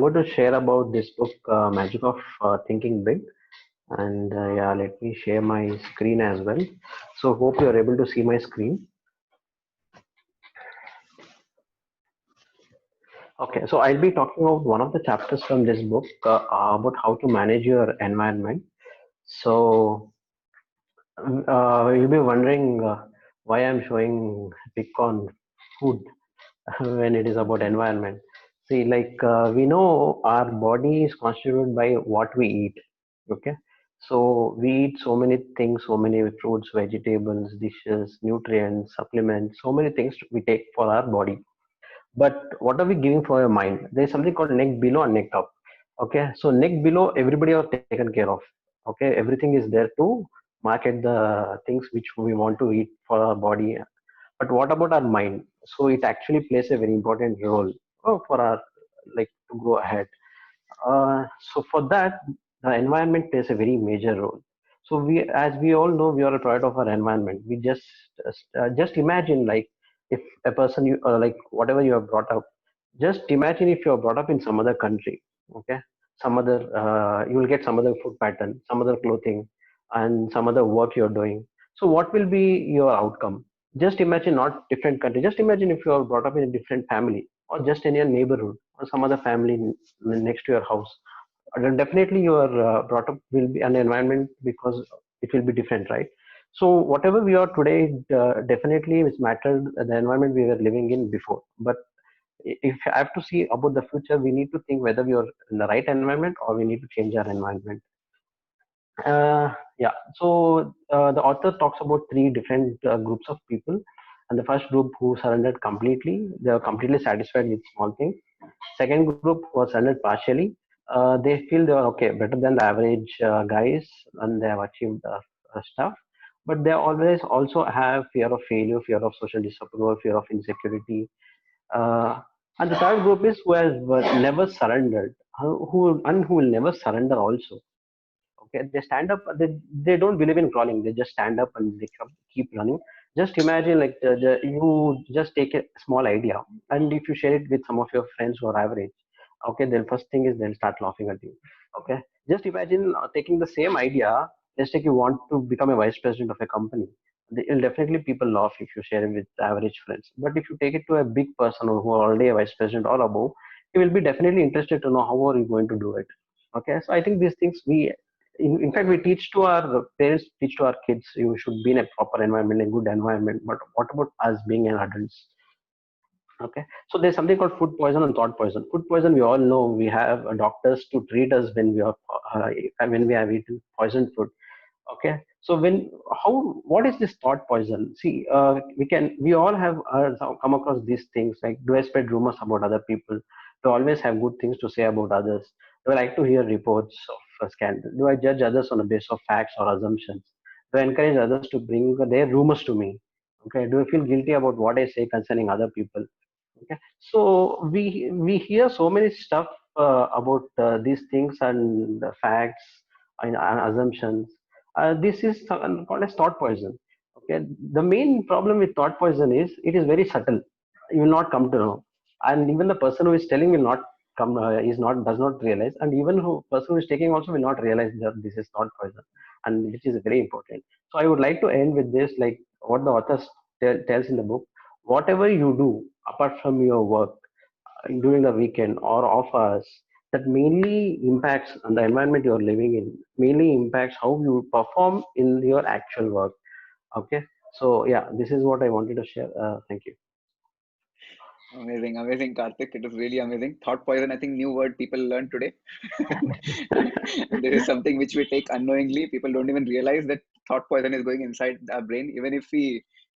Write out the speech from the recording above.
going to share about this book, Magic of Thinking Big. And yeah, let me share my screen as well. So hope you're able to see my screen. Okay, so I'll be talking about one of the chapters from this book about how to manage your environment. So you'll be wondering why I'm showing pick on food when it is about environment. See, like we know our body is constituted by what we eat. Okay, so we eat so many things, so many fruits, vegetables, dishes, nutrients, supplements, so many things we take for our body. But what are we giving for your mind? There's something called neck below and neck top. Okay, so neck below, everybody are taken care of. Okay, everything is there to market the things which we want to eat for our body. But what about our mind? So it actually plays a very important role for our like to go ahead. So for that, the environment plays a very major role. So we, as we all know, we are a product of our environment. We just imagine like if a person you like whatever you have brought up, just imagine if you are brought up in some other country, okay, some other you will get some other food pattern, some other clothing, and some other work you're doing. So what will be your outcome? Just imagine, not different country. Just imagine if you are brought up in a different family, or just in your neighborhood, or some other family next to your house. Then definitely your brought up will be an environment because it will be different, right? So whatever we are today definitely is mattered the environment we were living in before. But if I have to see about the future, we need to think whether we are in the right environment or we need to change our environment. Yeah, so the author talks about three different groups of people. And the first group who surrendered completely, they are completely satisfied with small things. Second group was surrendered partially. They feel they are okay, better than the average guys, and they have achieved stuff. But they always also have fear of failure, fear of social disapproval, fear of insecurity. Uh, and the third group is who has never surrendered, who will never surrender also. Okay, they stand up. They don't believe in crawling. They just stand up and they keep running. Just imagine like you just take a small idea, and if you share it with some of your friends who are average, okay, then first thing is they'll start laughing at you. Okay, just imagine taking the same idea. Let's take you want to become a vice president of a company. Will definitely people laugh if you share it with average friends. But if you take it to a big person who are already a vice president or above, he will be definitely interested to know how are you going to do it. Okay, so I think these things we in fact we teach to our parents, teach to our kids, you should be in a proper environment, a good environment. But what about us being an adults? Okay, so there's something called food poison and thought poison. Food poison, we all know, we have doctors to treat us when we are when we have eaten poisoned food. Okay, so when how what is this thought poison? See, we all have come across these things like, do I spread rumors about other people? Do I always have good things to say about others? Do I like to hear reports of a scandal? Do I judge others on the basis of facts or assumptions? Do I encourage others to bring their rumors to me? Okay, do I feel guilty about what I say concerning other people? Okay, so we hear so many stuff about these things and the facts and assumptions. This is called as thought poison. Okay, the main problem with thought poison is it is very subtle. You will not come to know, and even the person who is telling will not come is not does not realize, and even who person who is taking also will not realize that this is thought poison, and which is very important. So I would like to end with this, like what the author tells in the book: whatever you do apart from your work during the weekend or off hours, that mainly impacts on the environment you're living in, mainly impacts how you perform in your actual work. Okay, so yeah, this is what I wanted to share. Thank you. Amazing, amazing, Karthik. It is really amazing. Thought poison, I think, new word people learn today. And this is something which we take unknowingly. People don't even realize that thought poison is going inside our brain. Even if we